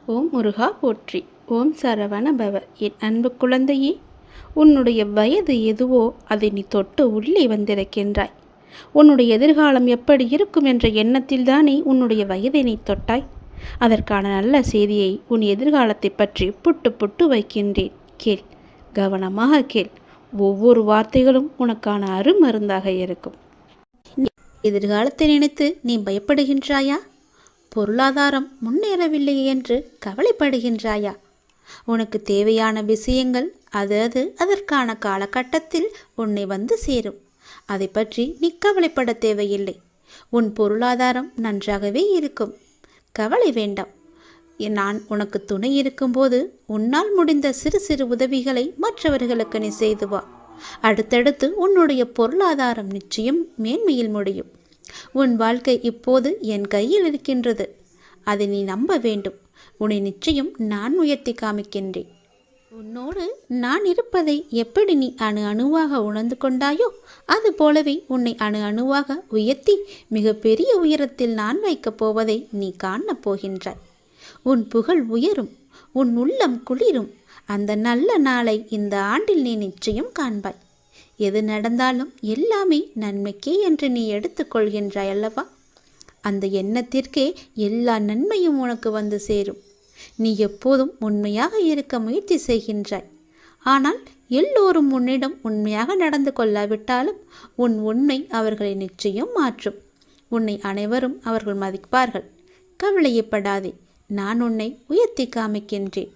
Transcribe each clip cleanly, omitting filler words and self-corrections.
ஓம் முருகா போற்றி. ஓம் சரவண பவ. என் அன்பு குழந்தையே, உன்னுடைய வயது எதுவோ அதை நீ தொட்டு உள்ளே வந்திருக்கின்றாய். உன்னுடைய எதிர்காலம் எப்படி இருக்கும் என்ற எண்ணத்தில்தானே உன்னுடைய வயதை நீ தொட்டாய். அதற்கான நல்ல செய்தியை உன் எதிர்காலத்தை பற்றி புட்டு புட்டு வைக்கின்றேன். கேள், கவனமாக கேள். ஒவ்வொரு வார்த்தைகளும் உனக்கான அருமருந்தாக இருக்கும். எதிர்காலத்தை நினைத்து நீ பயப்படுகின்றாயா? பொருளாதாரம் முன்னேறவில்லை என்று கவலைப்படுகின்றாயா? உனக்கு தேவையான விஷயங்கள் அதற்கான காலகட்டத்தில் உன்னை வந்து சேரும். அதை பற்றி நீ கவலைப்பட தேவையில்லை. உன் பொருளாதாரம் நன்றாகவே இருக்கும். கவலை வேண்டாம். நான் உனக்கு துணை இருக்கும்போது உன்னால் முடிந்த சிறு சிறு உதவிகளை மற்றவர்களுக்கு நீ செய்து வா. அடுத்தடுத்து உன்னுடைய பொருளாதாரம் நிச்சயம் மேன்மையில் முடியும். உன் வாழ்க்கை இப்போது என் கையில் இருக்கின்றது. அதை நீ நம்ப வேண்டும். உன்னை நிச்சயம் நான் உயர்த்தி காமிக்கின்றேன். உன்னோடு நான் இருப்பதை எப்படி நீ அணு அணுவாக உணர்ந்து கொண்டாயோ அது போலவே உன்னை அணு அணுவாக உயர்த்தி மிக பெரிய உயரத்தில் நான் வைக்கப் போவதை நீ காணப் போகின்றாய். உன் புகழ் உயரும், உன் உள்ளம் குளிரும். அந்த நல்ல நாளை இந்த ஆண்டில் நீ நிச்சயம் காண்பாய். எது நடந்தாலும் எல்லாமே நன்மைக்கே என்று நீ எடுத்துக்கொள்கின்றாய் அல்லவா? அந்த எண்ணத்திற்கே எல்லா நன்மையும் உனக்கு வந்து சேரும். நீ எப்போதும் உண்மையாக இருக்க முயற்சி செய்கின்றாய். ஆனால் எல்லோரும் உன்னிடம் உண்மையாக நடந்து கொள்ளாவிட்டாலும் உன் உண்மை அவர்களை நிச்சயம் மாற்றும். உன்னை அனைவரும் அவர்கள் மதிப்பார்கள். கவலையப்படாதே. நான் உன்னை உயர்த்தி காமிக்கின்றேன்.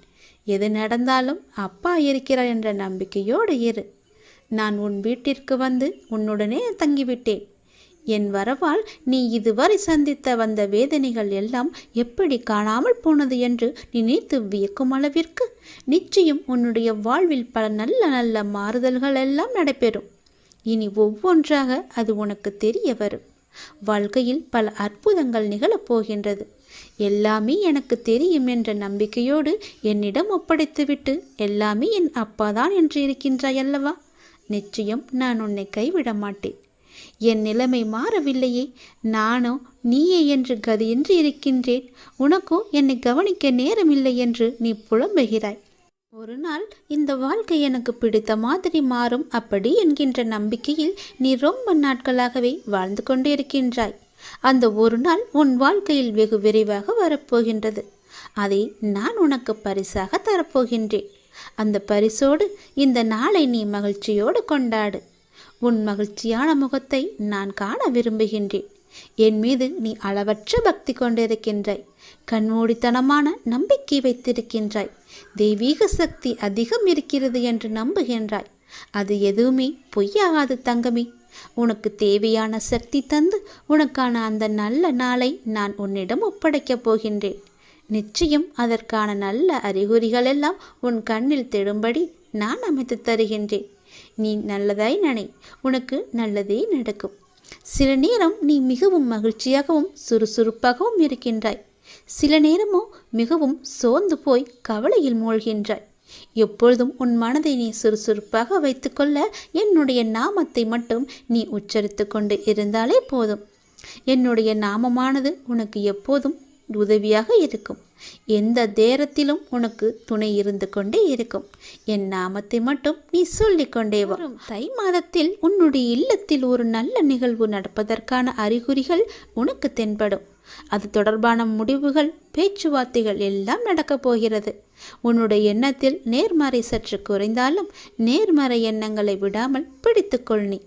எது நடந்தாலும் அப்பா இருக்கிறார் என்ற நம்பிக்கையோடு இரு. நான் உன் வீட்டிற்கு வந்து உன்னுடனே தங்கிவிட்டேன். என் வரவால் நீ இதுவரை சந்தித்த வந்த வேதனைகள் எல்லாம் எப்படி காணாமல் போனது என்று நினைத்து வியக்கும் அளவிற்கு நிச்சயம் உன்னுடைய வாழ்வில் பல நல்ல நல்ல மாறுதல்கள் எல்லாம் நடைபெறும். இனி ஒவ்வொன்றாக அது உனக்கு தெரிய வரும். வாழ்க்கையில் பல அற்புதங்கள் நிகழப்போகின்றது. எல்லாமே எனக்கு தெரியும் என்ற நம்பிக்கையோடு என்னிடம் ஒப்படைத்துவிட்டு எல்லாமே என் அப்பாதான் என்று இருக்கின்றாய் அல்லவா? நிச்சயம் நான் உன்னை கைவிட மாட்டேன். என் நிலைமை மாறவில்லையே, நானோ நீயே என்று கதியின்றி இருக்கின்றேன். உனக்கோ என்னை கவனிக்க நேரமில்லை என்று நீ புலம்புகிறாய். ஒரு நாள் இந்த வாழ்க்கை எனக்கு பிடித்த மாதிரி மாறும் அப்படி என்கின்ற நம்பிக்கையில் நீ ரொம்ப நாட்களாகவே வாழ்ந்து கொண்டிருக்கின்றாய். அந்த ஒரு நாள் உன் வாழ்க்கையில் வெகு விரைவாக வரப்போகின்றது. அதை நான் உனக்கு பரிசாக தரப்போகின்றேன். அந்த பரிசோடு இந்த நாளை நீ மகிழ்ச்சியோடு கொண்டாடு. உன் மகிழ்ச்சியான முகத்தை நான் காண விரும்புகின்றேன். என் மீது நீ அளவற்ற பக்தி கொண்டிருக்கின்றாய். கண்மூடித்தனமான நம்பிக்கை வைத்திருக்கின்றாய். தெய்வீக சக்தி அதிகம் இருக்கிறது என்று நம்புகின்றாய். அது எதுவுமே பொய்யாகாது தங்கமே. உனக்கு தேவையான சக்தி தந்து உனக்கான அந்த நல்ல நாளை நான் உன்னிடம் ஒப்படைக்கப் போகின்றேன். நிச்சயம் அதற்கான நல்ல அறிகுறிகள் எல்லாம் உன் கண்ணில் தெடும்படி நான் அமைத்து தருகின்றேன். நீ நல்லதாய் நினை, உனக்கு நல்லதே நடக்கும். சில நேரம் நீ மிகவும் மகிழ்ச்சியாகவும் சுறுசுறுப்பாகவும் இருக்கின்றாய். சில நேரமோ மிகவும் சோர்ந்து போய் கவலையில் மூழ்கின்றாய். எப்பொழுதும் உன் மனதை நீ சுறுசுறுப்பாக வைத்துக்கொள்ள என்னுடைய நாமத்தை மட்டும் நீ உச்சரித்து கொண்டு இருந்தாலே போதும். என்னுடைய நாமமானது உனக்கு எப்போதும் உதவியாக இருக்கும். எந்த நேரத்திலும் உனக்கு துணை இருந்து கொண்டே இருக்கும். என் நாமத்தை மட்டும் நீ சொல்லிக்கொண்டே வா. தை மாதத்தில் உன்னுடைய இல்லத்தில் ஒரு நல்ல நிகழ்வு நடப்பதற்கான அறிகுறிகள் உனக்கு தென்படும். அது தொடர்பான முடிவுகள், பேச்சுவார்த்தைகள் எல்லாம் நடக்கப் போகிறது. உன்னுடைய எண்ணத்தில் நேர்மறை சற்று குறைந்தாலும் நேர்மறை எண்ணங்களை விடாமல் பிடித்துக்கொள். நீ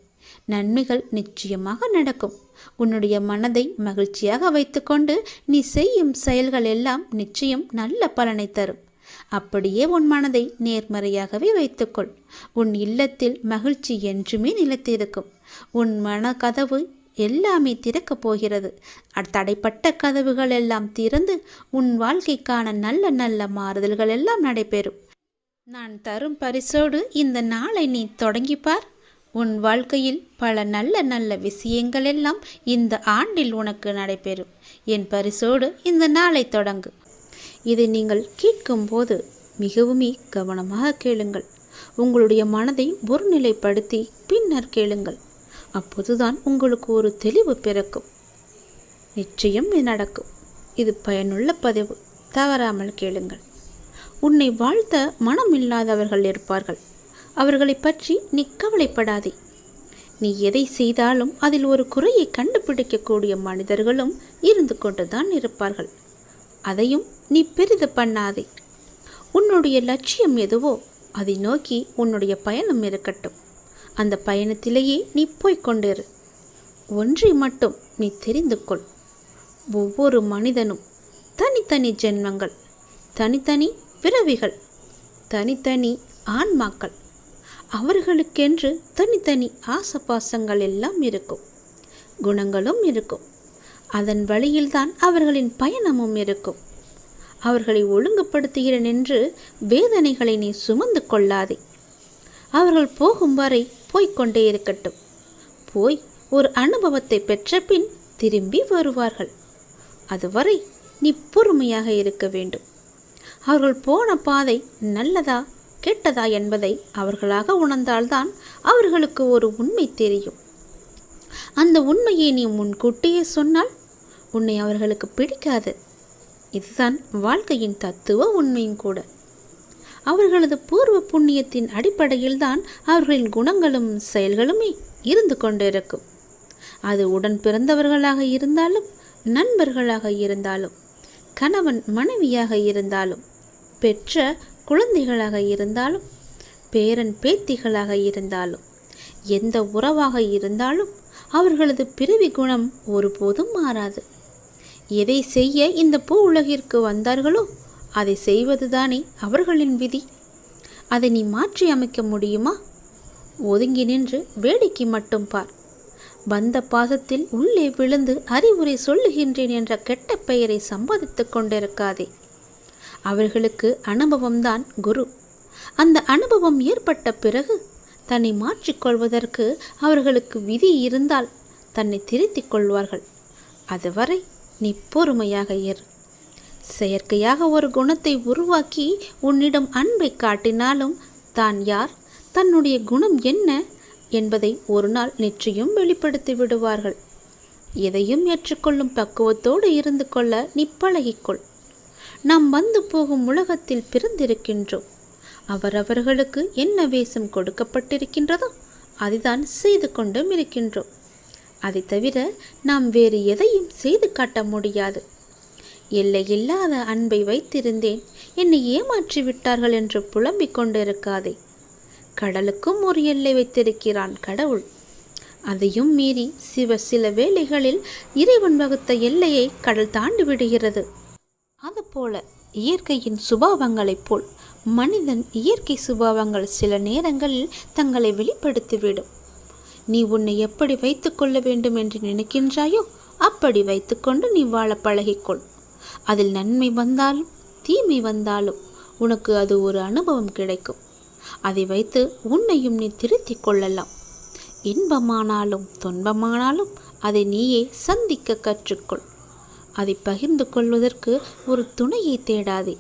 நன்மைகள் நிச்சயமாக நடக்கும். உன்னுடைய மனதை மகிழ்ச்சியாக வைத்துக்கொண்டு நீ செய்யும் செயல்கள் எல்லாம் நிச்சயம் நல்ல பலனை தரும். அப்படியே உன் மனதை நேர்மறையாகவே வைத்துக்கொள். உன் இல்லத்தில் மகிழ்ச்சி என்றுமே நிலைத்திருக்கும். உன் மன கதவு எல்லாமே திறக்கப் போகிறது. தடைப்பட்ட கதவுகள் எல்லாம் திறந்து உன் வாழ்க்கைக்கான நல்ல நல்ல மாறுதல்கள் எல்லாம் நடைபெறும். நான் தரும் பரிசோடு இந்த நாளை நீ தொடங்கிப்பார். உன் வாழ்க்கையில் பல நல்ல நல்ல விஷயங்கள் எல்லாம் இந்த ஆண்டில் உனக்கு நடைபெறும். என் பரிசோடு இந்த நாளை தொடங்கு. இதை நீங்கள் கேட்கும்போது மிகவுமே கவனமாக கேளுங்கள். உங்களுடைய மனதை ஒருநிலைப்படுத்தி பின்னர் கேளுங்கள். அப்போதுதான் உங்களுக்கு ஒரு தெளிவு பிறக்கும். நிச்சயம் இது நடக்கும். இது பயனுள்ள பதிவு. தவறாமல் கேளுங்கள். உன்னை வாழ்த்த மனம் இல்லாதவர்கள் இருப்பார்கள். அவர்களை பற்றி நீ கவலைப்படாதே. நீ எதை செய்தாலும் அதில் ஒரு குறையை கண்டுபிடிக்கக்கூடிய மனிதர்களும் இருந்து கொண்டுதான் இருப்பார்கள். அதையும் நீ பெரிது பண்ணாதே. உன்னுடைய லட்சியம் எதுவோ அதை நோக்கி உன்னுடைய பயணம் இருக்கட்டும். அந்த பயணத்திலேயே நீ போய்கொண்டிரு. ஒன்றை மட்டும் நீ தெரிந்து கொள். ஒவ்வொரு மனிதனும் தனித்தனி ஜென்மங்கள், தனித்தனி பிறவிகள், தனித்தனி ஆன்மாக்கள். அவர்களுக்கென்று தனித்தனி ஆசபாசங்கள் எல்லாம் இருக்கும், குணங்களும் இருக்கும். அதன் வழியில்தான் அவர்களின் பயணமும் இருக்கும். அவர்களை ஒழுங்குபடுத்துகிறேன் என்று வேதனைகளை நீ சுமந்து கொள்ளாதே. அவர்கள் போகும் வரை போய்கொண்டே இருக்கட்டும். போய் ஒரு அனுபவத்தை பெற்ற பின் திரும்பி வருவார்கள். அதுவரை நீ பொறுமையாக இருக்க வேண்டும். அவர்கள் போன பாதை நல்லதா கெட்டதா என்பதை அவர்களாக உணர்ந்தால்தான் அவர்களுக்கு ஒரு உண்மை தெரியும். அந்த உண்மையை நீ முன்கூட்டியே சொன்னால் உன்னை அவர்களுக்கு பிடிக்காது. இதுதான் வாழ்க்கையின் தத்துவ உண்மையும் கூட. அவர்களது பூர்வ புண்ணியத்தின் அடிப்படையில்தான் அவர்களின் குணங்களும் செயல்களுமே இருந்து கொண்டிருக்கும். அது உடன் பிறந்தவர்களாக இருந்தாலும், நண்பர்களாக இருந்தாலும், கணவன் மனைவியாக இருந்தாலும், பெற்ற குழந்தைகளாக இருந்தாலும், பேரன் பேத்திகளாக இருந்தாலும், எந்த உறவாக இருந்தாலும் அவர்களது பிறவி குணம் ஒருபோதும் மாறாது. எதை செய்ய இந்த பூ உலகிற்கு வந்தார்களோ அதை செய்வதுதானே அவர்களின் விதி. அதை நீ மாற்றி அமைக்க முடியுமா? ஒதுங்கி நின்று வேடிக்கை மட்டும் பார். வந்த பாசத்தில் உள்ளே விழுந்து அறிவுரை சொல்லுகின்றேன் என்ற கெட்ட பெயரை சம்பாதித்து கொண்டிருக்காதே. அவர்களுக்கு அனுபவம்தான் குரு. அந்த அனுபவம் ஏற்பட்ட பிறகு தன்னை மாற்றிக்கொள்வதற்கு அவர்களுக்கு விதி இருந்தால் தன்னை திருத்திக் கொள்வார்கள். அதுவரை நீ பொறுமையாக இரு. செயற்கையாக ஒரு குணத்தை உருவாக்கி உன்னிடம் அன்பை காட்டினாலும் தான் யார், தன்னுடைய குணம் என்ன என்பதை ஒரு நாள் நிச்சயம் வெளிப்படுத்தி விடுவார்கள். எதையும் ஏற்றுக்கொள்ளும் பக்குவத்தோடு இருந்து கொள்ள நீ பழகிக்கொள். நாம் வந்து போகும் உலகத்தில் பிறந்திருக்கின்றோம். அவரவர்களுக்கு என்ன வேஷம் கொடுக்கப்பட்டிருக்கின்றதோ அதைதான் செய்து கொண்டும் இருக்கின்றோம். அதை தவிர நாம் வேறு எதையும் செய்து காட்ட முடியாது. எல்லையில்லாத அன்பை வைத்திருந்தேன், என்னை ஏமாற்றி விட்டார்கள் என்று புலம்பிக் கொண்டிருக்காதே. கடலுக்கும் ஒரு எல்லை வைத்திருக்கிறான் கடவுள். அதையும் மீறி சில வேளைகளில் இறைவன் வகுத்த எல்லையை கடல் தாண்டி விடுகிறது. அதுபோல இயற்கையின் சுபாவங்களைப் போல் மனிதன் இயற்கை சுபாவங்கள் சில நேரங்களில் தங்களை வெளிப்படுத்திவிடும். நீ உன்னை எப்படி வைத்து கொள்ள வேண்டும் என்று நினைக்கின்றாயோ அப்படி வைத்துக்கொண்டு நீ வாழ பழகிக்கொள். அதில் நன்மை வந்தாலும் தீமை வந்தாலும் உனக்கு அது ஒரு அனுபவம் கிடைக்கும். அதை வைத்து உன்னையும் நீ திருத்திக் கொள்ளலாம். இன்பமானாலும் துன்பமானாலும் அதை நீயே சந்திக்க கற்றுக்கொள். அதை பகிர்ந்து கொள்வதற்கு ஒரு துணையை தேடாதே.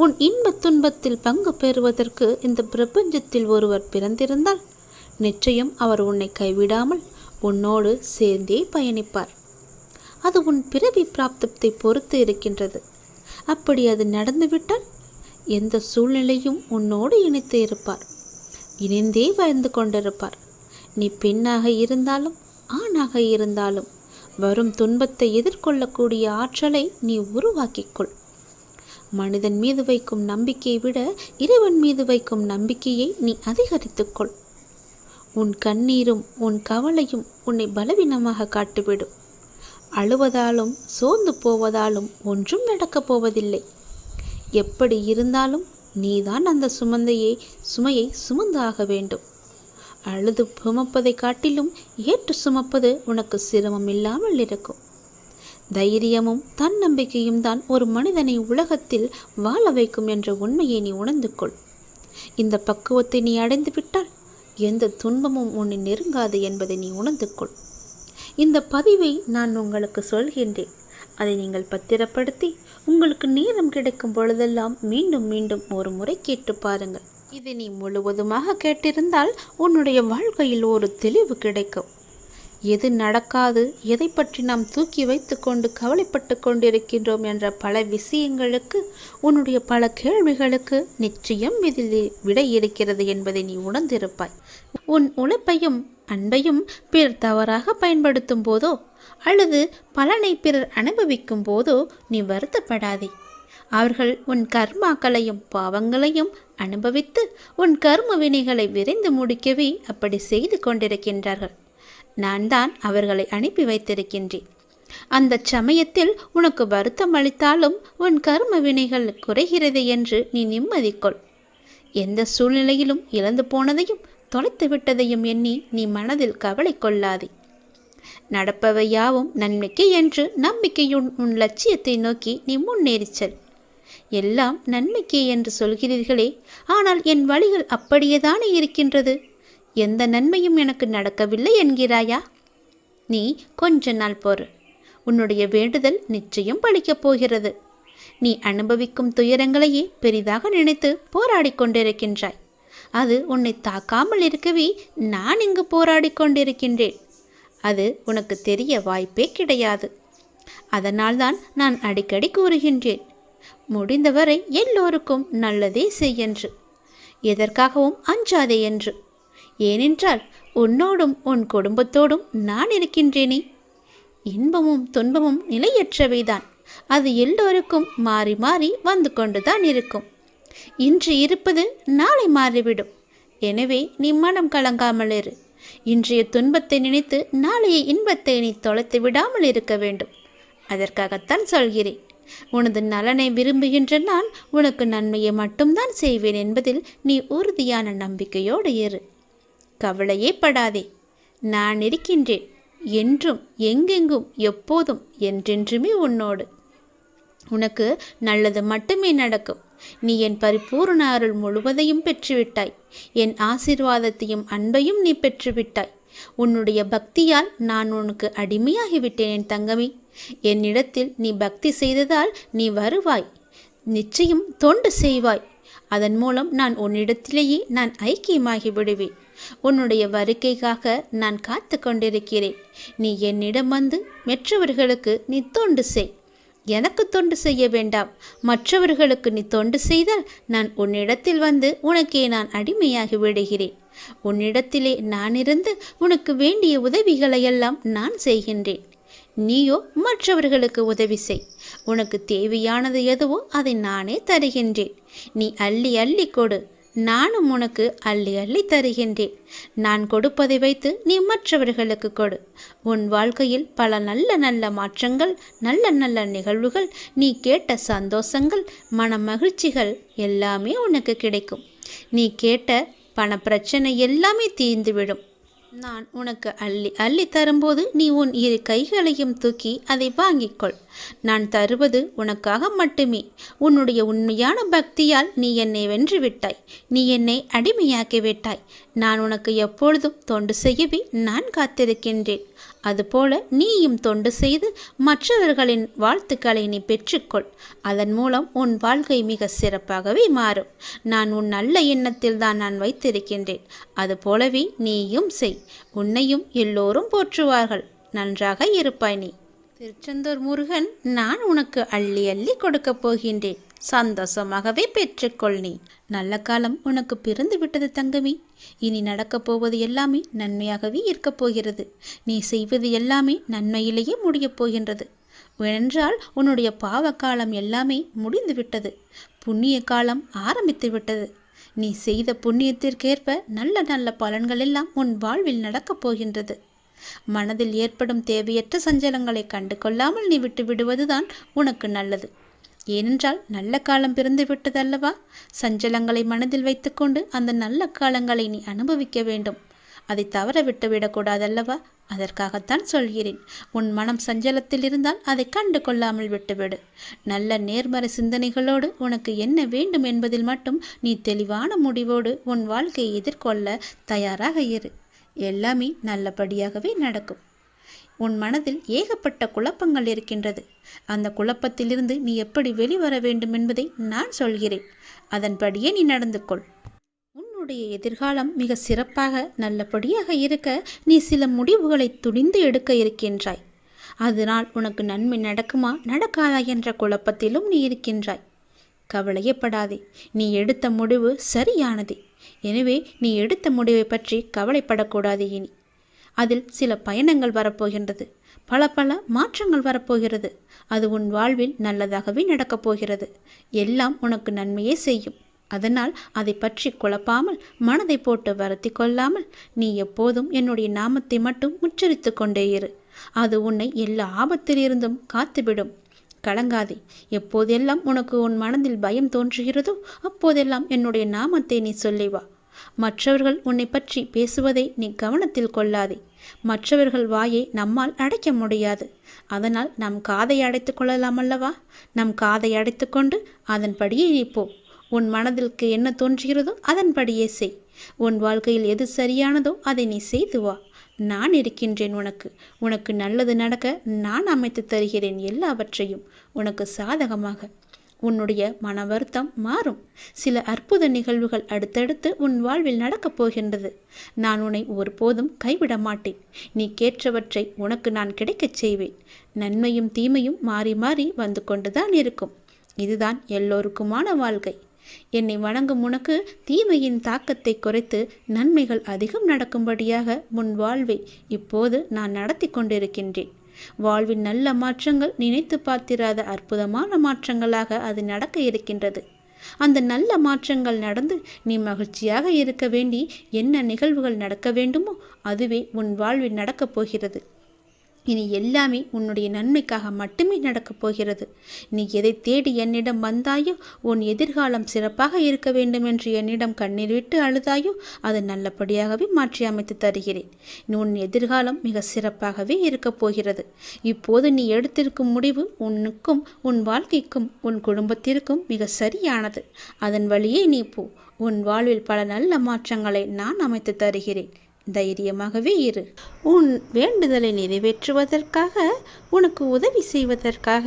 உன் இன்ப துன்பத்தில் பங்கு பெறுவதற்கு இந்த பிரபஞ்சத்தில் ஒருவர் பிறந்திருந்தால் நிச்சயம் அவர் உன்னை கைவிடாமல் உன்னோடு சேர்ந்தே பயணிப்பார். அது உன் பிறவி பிராப்தத்தை பொறுத்து இருக்கின்றது. அப்படி அது நடந்துவிட்டால் எந்த சூழ்நிலையும் உன்னோடு இணைத்து இருப்பார். இணைந்தே வாழ்ந்து கொண்டிருப்பார். நீ பெண்ணாக இருந்தாலும் ஆணாக இருந்தாலும் வரும் துன்பத்தை எதிர்கொள்ளக்கூடிய ஆற்றலை நீ உருவாக்கிக்கொள். மனிதன் மீது வைக்கும் நம்பிக்கையை விட இறைவன் மீது வைக்கும் நம்பிக்கையை நீ அதிகரித்துக்கொள். உன் கண்ணீரும் உன் கவலையும் உன்னை பலவீனமாக காட்டிவிடும். அழுவதாலும் சோர்ந்து போவதாலும் ஒன்றும் நடக்கப் போவதில்லை. எப்படி இருந்தாலும் நீதான் அந்த சுமையை சுமந்து ஆக வேண்டும். அழுது சுமப்பதை காட்டிலும் ஏற்று சுமப்பது உனக்கு சிரமம் இல்லாமல் இருக்கும். தைரியமும் தன்னம்பிக்கையும் தான் ஒரு மனிதனை உலகத்தில் வாழ வைக்கும் என்ற உண்மையை நீ உணர்ந்து கொள். இந்த பக்குவத்தை நீ அடைந்து விட்டால் எந்த துன்பமும் உன்னை நெருங்காது என்பதை நீ உணர்ந்து கொள். இந்த பதிவை நான் உங்களுக்கு சொல்கின்றேன். அதை நீங்கள் பத்திரப்படுத்தி உங்களுக்கு நேரம் கிடைக்கும் பொழுதெல்லாம் மீண்டும் மீண்டும் ஒரு முறை கேட்டு பாருங்கள். இதை நீ முழுவதுமாக கேட்டிருந்தால் உன்னுடைய வாழ்க்கையில் ஒரு தெளிவு கிடைக்கும். எது நடக்காது, எதை பற்றி நாம் தூக்கி வைத்து கொண்டு கவலைப்பட்டு கொண்டிருக்கின்றோம் என்ற பல விஷயங்களுக்கு, உன்னுடைய பல கேள்விகளுக்கு நிச்சயம் இதில் விடை இருக்கிறது என்பதை நீ உணர்ந்திருப்பாய். உன் உழைப்பையும் அன்பையும் பிறர் தவறாக பயன்படுத்தும் போதோ அல்லது பலனை பிறர் அனுபவிக்கும் போதோ நீ வருத்தப்படாதே. அவர்கள் உன் கர்மாக்களையும் பாவங்களையும் அனுபவித்து உன் கர்ம வினைகளை விரைந்து முடிக்கவே அப்படி செய்து கொண்டிருக்கின்றார்கள். நான் தான் அவர்களை அனுப்பி வைத்திருக்கின்றேன். அந்த சமயத்தில் உனக்கு வருத்தம் அளித்தாலும் உன் கர்ம வினைகள் குறைகிறது என்று நீ நிம்மதி கொள். எந்த சூழ்நிலையிலும் இழந்து போனதையும் தொலைத்து விட்டதையும் எண்ணி நீ மனதில் கவலை கொள்ளாதே. நடப்பவை யாவும் நன்மைக்கு என்று நம்பிக்கையுன் உன் லட்சியத்தை நோக்கி நீ முன்னேறிச்சல். எல்லாம் நன்மைக்கே என்று சொல்கிறீர்களே, ஆனால் என் வழிகள் அப்படியேதானே இருக்கின்றது. எந்த நன்மையும் எனக்கு நடக்கவில்லை என்கிறாயா? நீ கொஞ்ச நாள் பொறு. உன்னுடைய வேண்டுதல் நிச்சயம் பலிக்கப் போகிறது. நீ அனுபவிக்கும் துயரங்களையே பெரிதாக நினைத்து போராடி கொண்டிருக்கின்றாய். அது உன்னை தாக்காமல் இருக்கவே நான் இங்கு போராடி கொண்டிருக்கின்றேன். அது உனக்கு தெரிய வாய்ப்பே கிடையாது. அதனால்தான் நான் அடிக்கடி கூறுகின்றேன், முடிந்தவரை எல்லோருக்கும் நல்லதே செய்யென்று, எதற்காகவும் அஞ்சாதே என்று. ஏனென்றால் உன்னோடும் உன் குடும்பத்தோடும் நான் இருக்கின்றேனே. இன்பமும் துன்பமும் நிலையற்றவைதான். அது எல்லோருக்கும் மாறி மாறி வந்து கொண்டுதான் இருக்கும். இன்று இருப்பது நாளை மாறிவிடும். எனவே நீ மனம் கலங்காமல் இரு. இன்றைய துன்பத்தை நினைத்து நாளைய இன்பத்தை நீ தொலைத்து விடாமல் இருக்க வேண்டும். அதற்காகத்தான் சொல்கிறேன். உனது நலனை விரும்புகின்ற நான் உனக்கு நன்மையை மட்டும்தான் செய்வேன் என்பதில் நீ உறுதியான நம்பிக்கையோடு இரு. கவலையே படாதே. நான் இருக்கின்றேன். என்றும் எங்கெங்கும் எப்போதும் என்றென்றுமே உன்னோடு. உனக்கு நல்லது மட்டுமே நடக்கும். நீ என் பரிபூர்ண அருள் முழுவதையும் பெற்றுவிட்டாய். என் ஆசீர்வாதத்தையும் அன்பையும் நீ பெற்றுவிட்டாய். உன்னுடைய பக்தியால் நான் உனக்கு அடிமையாகிவிட்டேன் என் தங்கமே. என்னிடத்தில் நீ பக்தி செய்ததால் நீ வருவாய். நிச்சயம் தொண்டு செய்வாய். அதன் மூலம் நான் உன்னிடத்திலேயே நான் ஐக்கியமாகி விடுவேன். உன்னுடைய வருகைக்காக நான் காத்து கொண்டிருக்கிறேன். நீ என்னிடம் வந்து மற்றவர்களுக்கு நீ தொண்டு செய். எனக்கு தொண்டு செய்ய வேண்டாம். மற்றவர்களுக்கு நீ தொண்டு செய்தால் நான் உன்னிடத்தில் வந்து உனக்கே நான் அடிமையாகி விடுகிறேன். உன்னிடத்திலே நான் இருந்து உனக்கு வேண்டிய உதவிகளையெல்லாம் நான் செய்கின்றேன். நீயோ மற்றவர்களுக்கு உதவி செய். உனக்கு தேவையானது எதுவோ அதை நானே தருகின்றேன். நீ அள்ளி அள்ளி கொடு. நானும் உனக்கு அள்ளி அள்ளி தருகின்றேன். நான் கொடுப்பதை வைத்து நீ மற்றவர்களுக்கு கொடு. உன் வாழ்க்கையில் பல நல்ல நல்ல மாற்றங்கள், நல்ல நல்ல நிகழ்வுகள், நீ கேட்ட சந்தோஷங்கள், மன மகிழ்ச்சிகள் எல்லாமே உனக்கு கிடைக்கும். நீ கேட்ட பண பிரச்சனை எல்லாமே தீர்ந்துவிடும். நான் உனக்கு அள்ளி அள்ளி தரும்போது நீ உன் இரு கைகளையும் தூக்கி அதை வாங்கிக்கொள். நான் தருவது உனக்காக மட்டுமே. உன்னுடைய உண்மையான பக்தியால் நீ என்னை வென்று விட்டாய். நீ என்னை அடிமையாக்கி விட்டாய். நான் உனக்கு எப்பொழுதும் தொண்டு செய்யவே நான் காத்திருக்கின்றேன். அதுபோல நீயும் தொண்டு செய்து மற்றவர்களின் வாழ்த்துக்களை நீ பெற்றுக்கொள். அதன் மூலம் உன் வாழ்க்கை மிக சிறப்பாகவே மாறும். நான் உன் நல்ல எண்ணத்தில் தான் நான் வைத்திருக்கின்றேன். அதுபோலவே நீயும் செய். உன்னையும் எல்லோரும் போற்றுவார்கள். நன்றாக இருப்பாய் நீ. திருச்செந்தூர் முருகன் நான் உனக்கு அள்ளி அள்ளி கொடுக்கப் போகின்றேன். சந்தோஷமாகவே பெற்றுக்கொள். நீ நல்ல காலம் உனக்கு பிறந்து விட்டது தங்கமே. இனி நடக்கப் போவது எல்லாமே நன்மையாகவே இருக்கப் போகிறது. நீ செய்வது எல்லாமே நன்மையிலேயே முடியப் போகின்றது. ஏனென்றால் உன்னுடைய பாவ காலம் எல்லாமே முடிந்து விட்டது. புண்ணிய காலம் ஆரம்பித்து விட்டது. நீ செய்த புண்ணியத்திற்கேற்ப நல்ல நல்ல பலன்கள் எல்லாம் உன் வாழ்வில் நடக்கப் போகின்றது. மனதில் ஏற்படும் தேவையற்ற சஞ்சலங்களை கண்டு கொள்ளாமல் நீ விட்டு விடுவதுதான் உனக்கு நல்லது. ஏனென்றால் நல்ல காலம் பிறந்து விட்டதல்லவா? சஞ்சலங்களை மனதில் வைத்துக்கொண்டு அந்த நல்ல காலங்களை நீ அனுபவிக்க வேண்டும். அதை தவற விட்டு விடக்கூடாதல்லவா? அதற்காகத்தான் சொல்கிறேன். உன் மனம் சஞ்சலத்தில் இருந்தால் அதை கண்டு கொள்ளாமல் விட்டுவிடு. நல்ல நேர்மறை சிந்தனைகளோடு உனக்கு என்ன வேண்டும் என்பதில் மட்டும் நீ தெளிவான முடிவோடு உன் வாழ்க்கையை எதிர்கொள்ள தயாராக இரு. எல்லாமே நல்லபடியாகவே நடக்கும். உன் மனதில் ஏகப்பட்ட குழப்பங்கள் இருக்கின்றது. அந்த குழப்பத்திலிருந்து நீ எப்படி வெளிவர வேண்டும் என்பதை நான் சொல்கிறேன். அதன்படியே நீ நடந்து கொள். உன்னுடைய உன்னுடைய எதிர்காலம் மிக சிறப்பாக நல்லபடியாக இருக்க நீ சில முடிவுகளை துணிந்து எடுக்க இருக்கின்றாய். அதனால் உனக்கு நன்மை நடக்குமா நடக்காதா என்ற குழப்பத்திலும் நீ இருக்கின்றாய். கவலையப்படாதே, நீ எடுத்த முடிவு சரியானது. எனவே நீ எடுத்த முடிவை பற்றி கவலைப்படக்கூடாது. இனி அதில் சில பயணங்கள் வரப்போகின்றது, பல பல மாற்றங்கள் வரப்போகிறது. அது உன் வாழ்வில் நல்லதாகவே நடக்கப் போகிறது. எல்லாம் உனக்கு நன்மையே செய்யும். அதனால் அதை பற்றி குழப்பாமல், மனதை போட்டு வருத்தி கொள்ளாமல் நீ எப்போதும் என்னுடைய நாமத்தை மட்டும் உச்சரித்து கொண்டே இரு. அது உன்னை எல்லா ஆபத்திலிருந்தும் காத்துவிடும். கலங்காதே. எப்போதெல்லாம் உனக்கு உன் மனதில் பயம் தோன்றுகிறதோ அப்போதெல்லாம் என்னுடைய நாமத்தை நீ சொல்லி வா. மற்றவர்கள் உன்னை பற்றி பேசுவதை நீ கவனத்தில் கொள்ளாதே. மற்றவர்கள் வாயை நம்மால் அடைக்க முடியாது. அதனால் நம் காதை அடைத்து கொள்ளலாம் அல்லவா? நம் காதை அடைத்து கொண்டு அதன்படியே நீ போ. உன் மனதிற்கு என்ன தோன்றுகிறதோ அதன்படியே செய். உன் வாழ்க்கையில் எது சரியானதோ அதை நீ செய்து வா. நான் இருக்கின்றேன் உனக்கு. உனக்கு நல்லது நடக்க நான் அமைத்து தருகிறேன் எல்லாவற்றையும் உனக்கு சாதகமாக. உன்னுடைய மன வருத்தம் மாறும். சில அற்புத நிகழ்வுகள் அடுத்தடுத்து உன் வாழ்வில் நடக்கப் போகின்றது. நான் உன்னை ஒருபோதும் கைவிட மாட்டேன். நீ கேட்டவற்றை உனக்கு நான் கிடைக்கச் செய்வேன். நன்மையும் தீமையும் மாறி மாறி வந்து கொண்டுதான் இருக்கும். இதுதான் எல்லோருக்குமான வாழ்க்கை. என்னை வணங்கும் உனக்கு தீமையின் தாக்கத்தை குறைத்து நன்மைகள் அதிகம் நடக்கும்படியாக முன் வாழ்வை இப்போது நான் நடத்தி கொண்டிருக்கின்றேன். வாழ்வின் நல்ல மாற்றங்கள் நினைத்து பார்த்திராத அற்புதமான மாற்றங்களாக அது நடக்க இருக்கின்றது. அந்த நல்ல மாற்றங்கள் நடந்து நீ மகிழ்ச்சியாக இருக்க வேண்டி என்ன நிகழ்வுகள் நடக்க வேண்டுமோ அதுவே உன் வாழ்வில் நடக்கப் போகிறது. இனி எல்லாமே உன்னுடைய நன்மைக்காக மட்டுமே நடக்கப் போகிறது. நீ எதை தேடி என்னிடம் வந்தாயோ, உன் எதிர்காலம் சிறப்பாக இருக்க வேண்டும் என்று என்னிடம் கண்ணீர் விட்டு அழுதாயோ, அது நல்லபடியாகவே மாற்றி அமைத்து தருகிறேன். உன் எதிர்காலம் மிக சிறப்பாகவே இருக்கப் போகிறது. இப்போது நீ எடுத்திருக்கும் முடிவு உனக்கும் உன் வாழ்க்கைக்கும் உன் குடும்பத்திற்கும் மிக சரியானது. அதன் வழியே நீ போ. உன் வாழ்வில் பல நல்ல மாற்றங்களை நான் அமைத்து தருகிறேன். தைரியமாகவே இரு. உன் வேண்டுதலை நிறைவேற்றுவதற்காக, உனக்கு உதவி செய்வதற்காக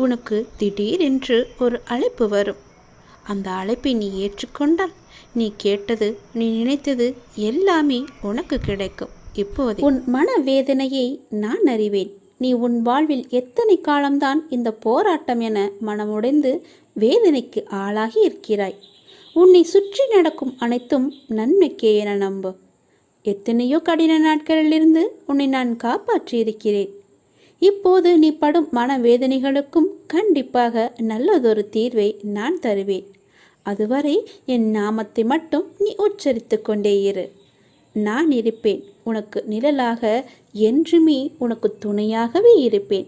உனக்கு திடீரென்று ஒரு அழைப்பு வரும். அந்த அழைப்பை நீ ஏற்றுக்கொண்டால் நீ கேட்டது, நீ நினைத்தது எல்லாமே உனக்கு கிடைக்கும். இப்போது உன் மன வேதனையை நான் அறிவேன். நீ உன் வாழ்வில் எத்தனை காலம்தான் இந்த போராட்டம் என மனமுடைந்து வேதனைக்கு ஆளாகி இருக்கிறாய். உன்னை சுற்றி நடக்கும் அனைத்தும் நன்மைக்கே என நம்பு. எத்தனையோ கடின நாட்களிலிருந்து உன்னை நான் காப்பாற்றி இருக்கிறேன். இப்போது நீ படும் மனவேதனைகளுக்கும் கண்டிப்பாக நல்லதொரு தீர்வை நான் தருவேன். அதுவரை என் நாமத்தை மட்டும் நீ உச்சரித்து கொண்டே இரு. நான் இருப்பேன். உனக்கு நிழலாக, என்றுமே உனக்கு துணையாகவே இருப்பேன்.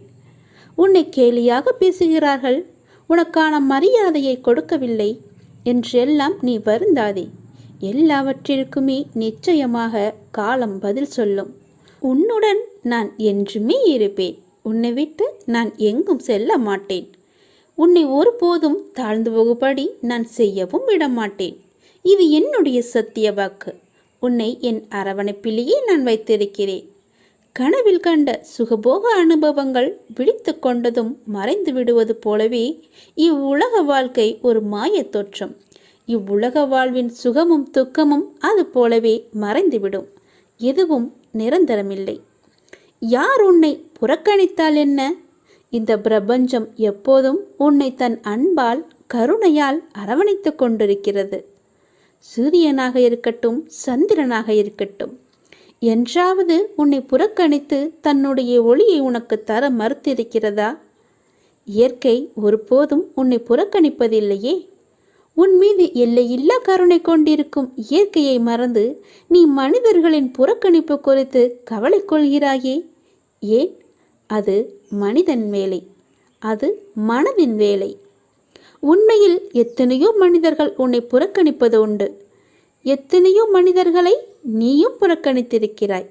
உன்னை கேலியாக பேசுகிறார்கள், உனக்கான மரியாதையை கொடுக்கவில்லை என்றெல்லாம் நீ வருந்தாதே. எல்லாவற்றிற்குமே நிச்சயமாக காலம் பதில் சொல்லும். உன்னுடன் நான் என்றுமே இருப்பேன். உன்னை விட்டு நான் எங்கும் செல்ல மாட்டேன். உன்னை ஒருபோதும் தாழ்ந்து போகும்படி நான் செய்யவும் விடமாட்டேன். இது என்னுடைய சத்திய வாக்கு. உன்னை என் அரவணைப்பிலேயே நான் வைத்திருக்கிறேன். கனவில் கண்ட சுகபோக அனுபவங்கள் விழித்து கொண்டதும் மறைந்து விடுவது போலவே இவ்வுலக வாழ்க்கை ஒரு மாயத் தோற்றம். இவ்வுலக வாழ்வின் சுகமும் துக்கமும் அது போலவே மறைந்துவிடும். எதுவும் நிரந்தரமில்லை. யார் உன்னை புறக்கணித்தால் என்ன? இந்த பிரபஞ்சம் எப்போதும் உன்னை தன் அன்பால், கருணையால் அரவணைத்து கொண்டிருக்கிறது. சூரியனாக இருக்கட்டும், சந்திரனாக இருக்கட்டும், என்றாவது உன்னை புறக்கணித்து தன்னுடைய ஒளியை உனக்கு தர மறுத்திருக்கிறதா? இயற்கை ஒருபோதும் உன்னை புறக்கணிப்பதில்லையே. உன் மீது எல்லையில்லா கருணை கொண்டிருக்கும் இயற்கையை மறந்து நீ மனிதர்களின் புறக்கணிப்பு குறித்து கவலை கொள்கிறாயே. ஏன்? அது மனிதன் வேலை, அது மனதின் வேலை. உண்மையில் எத்தனையோ மனிதர்கள் உன்னை புறக்கணிப்பது உண்டு. எத்தனையோ மனிதர்களை நீயும் புறக்கணித்திருக்கிறாய்.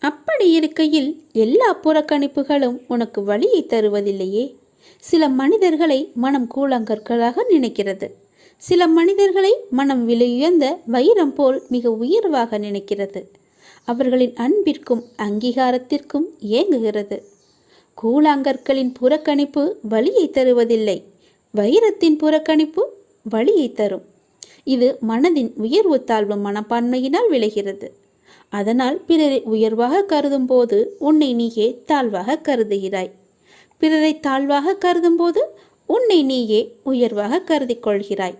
அப்படி இருக்கையில் எல்லா புறக்கணிப்புகளும் உனக்கு வலியை தருவதில்லையே. சில மனிதர்களை மனம் கூழாங்கற்களாக நினைக்கிறது. சில மனிதர்களை மனம் விலையுயர்ந்த வைரம் போல் மிக உயர்வாக நினைக்கிறது. அவர்களின் அன்பிற்கும் அங்கீகாரத்திற்கும் ஏங்குகிறது. கூழாங்கற்களின் புறக்கணிப்பு வலியை தருவதில்லை. வைரத்தின் புறக்கணிப்பு வலியை தரும். இது மனதின் உயர்வு தாழ்வு மனப்பான்மையினால் விளைகிறது. அதனால் பிறரை உயர்வாக கருதும் போது உன்னை நீயே தாழ்வாக கருதுகிறாய். பிறரை தாழ்வாக கருதும் போது உன்னை நீயே உயர்வாக கருதி கொள்கிறாய்.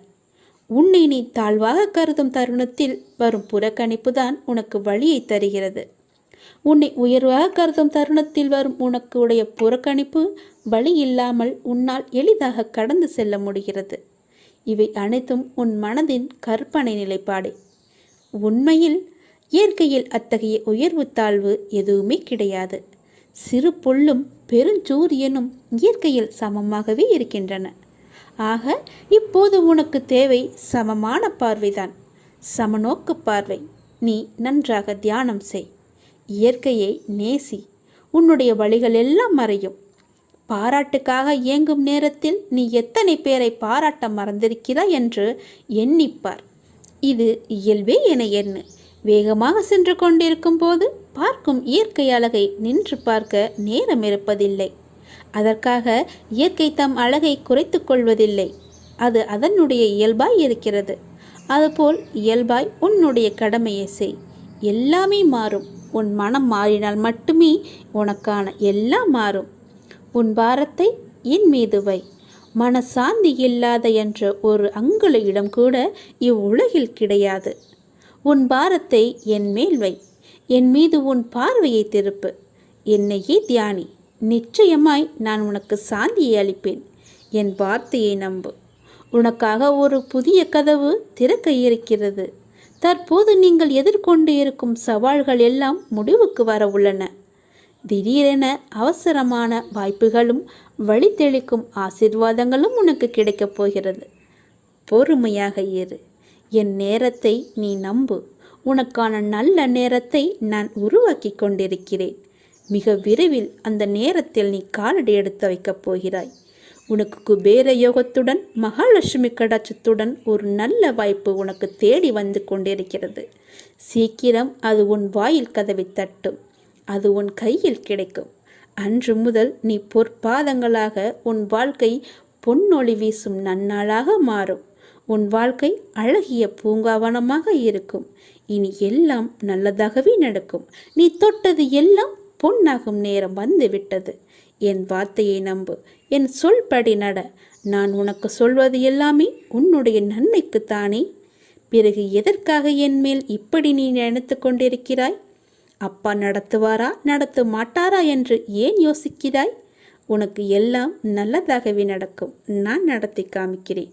உன்னை நீ தாழ்வாக கருதும் தருணத்தில் வரும் புறக்கணிப்பு தான் உனக்கு வழியை தருகிறது. உன்னை உயர்வாக கருதும் தருணத்தில் வரும் உனக்கு உடைய புறக்கணிப்பு வழி இல்லாமல் உன்னால் எளிதாக கடந்து செல்ல முடிகிறது. இவை அனைத்தும் உன் மனதின் கற்பனை நிலைப்பாடே. உண்மையில் இயற்கையில் அத்தகைய உயர்வு தாழ்வு எதுவுமே கிடையாது. சிறு புல்லும் பெருஞ்சூரியனும் இயற்கையில் சமமாகவே இருக்கின்றன. ஆக இப்போது உனக்கு தேவை சமமான பார்வைதான், சமநோக்கு பார்வை. நீ நன்றாக தியானம் செய், இயற்கையை நேசி, உன்னுடைய வழிகள் எல்லாம் மறையும். பாராட்டுக்காக இயங்கும் நேரத்தில் நீ எத்தனை பேரை பாராட்ட மறந்திருக்கிறாய் என்று எண்ணிப்பார். இது இயல்பே என எண்ணு. வேகமாக சென்று கொண்டிருக்கும் போது பார்க்கும் இயற்கை அழகை நின்று பார்க்க நேரம் இருப்பதில்லை. அதற்காக இயற்கை தம் அழகை குறைத்து கொள்வதில்லை. அது அதனுடைய இயல்பாய் இருக்கிறது. அதுபோல் இயல்பாய் உன்னுடைய கடமையை செய். எல்லாமே மாறும். உன் மனம் மாறினால் மட்டுமே உனக்கான எல்லாம் மாறும். உன் பாரத்தை என் மீது வை. மனசாந்தி இல்லாத என்ற ஒரு அங்குல இடம் கூட இவ்வுலகில் கிடையாது. உன் பாரத்தை என் மேல் வை. என் மீது உன் பார்வையை திருப்பு. என்னையே தியானி. நிச்சயமாய் நான் உனக்கு சாந்தியை அளிப்பேன். என் வார்த்தையை நம்பு. உனக்காக ஒரு புதிய கதவு திறக்க இருக்கிறது. தற்போது நீங்கள் எதிர்கொண்டு இருக்கும் சவால்கள் எல்லாம் முடிவுக்கு வர உள்ளன. திடீரென அவசரமான வாய்ப்புகளும் வழி தெளிக்கும் ஆசீர்வாதங்களும் உனக்கு கிடைக்கப் போகிறது. பொறுமையாக இரு. என் நேரத்தை நீ நம்பு. உனக்கான நல்ல நேரத்தை நான் உருவாக்கி கொண்டிருக்கிறேன். மிக விரைவில் அந்த நேரத்தில் நீ காலடி எடுத்து வைக்கப் போகிறாய். உனக்கு குபேர யோகத்துடன் மகாலட்சுமி கடாட்சத்துடன் ஒரு நல்ல வாய்ப்பு உனக்கு தேடி வந்து கொண்டிருக்கிறது. சீக்கிரம் அது உன் வாயில் கதவை தட்டும். அது உன் கையில் கிடைக்கும். அன்று முதல் நீ பொற்பாதங்களாக உன் வாழ்க்கை பொன்னொளி வீசும் நன்னாளாக மாறும். உன் வாழ்க்கை அழகிய பூங்காவனமாக இருக்கும். இனி எல்லாம் நல்லதாகவே நடக்கும். நீ தொட்டது எல்லாம் பொன்னாகும் நேரம் வந்து விட்டது. என் வார்த்தையை நம்பு. என் சொல்படி நட. நான் உனக்கு சொல்வது எல்லாமே உன்னுடைய நன்மைக்குத்தானே. பிறகு எதற்காக என் மேல் இப்படி நீ நினைத்து கொண்டிருக்கிறாய்? அப்பா நடத்துவாரா நடத்த மாட்டாரா என்று ஏன் யோசிக்கிறாய்? உனக்கு எல்லாம் நல்லதாகவே நடக்கும். நான் நடத்தி காமிக்கிறேன்.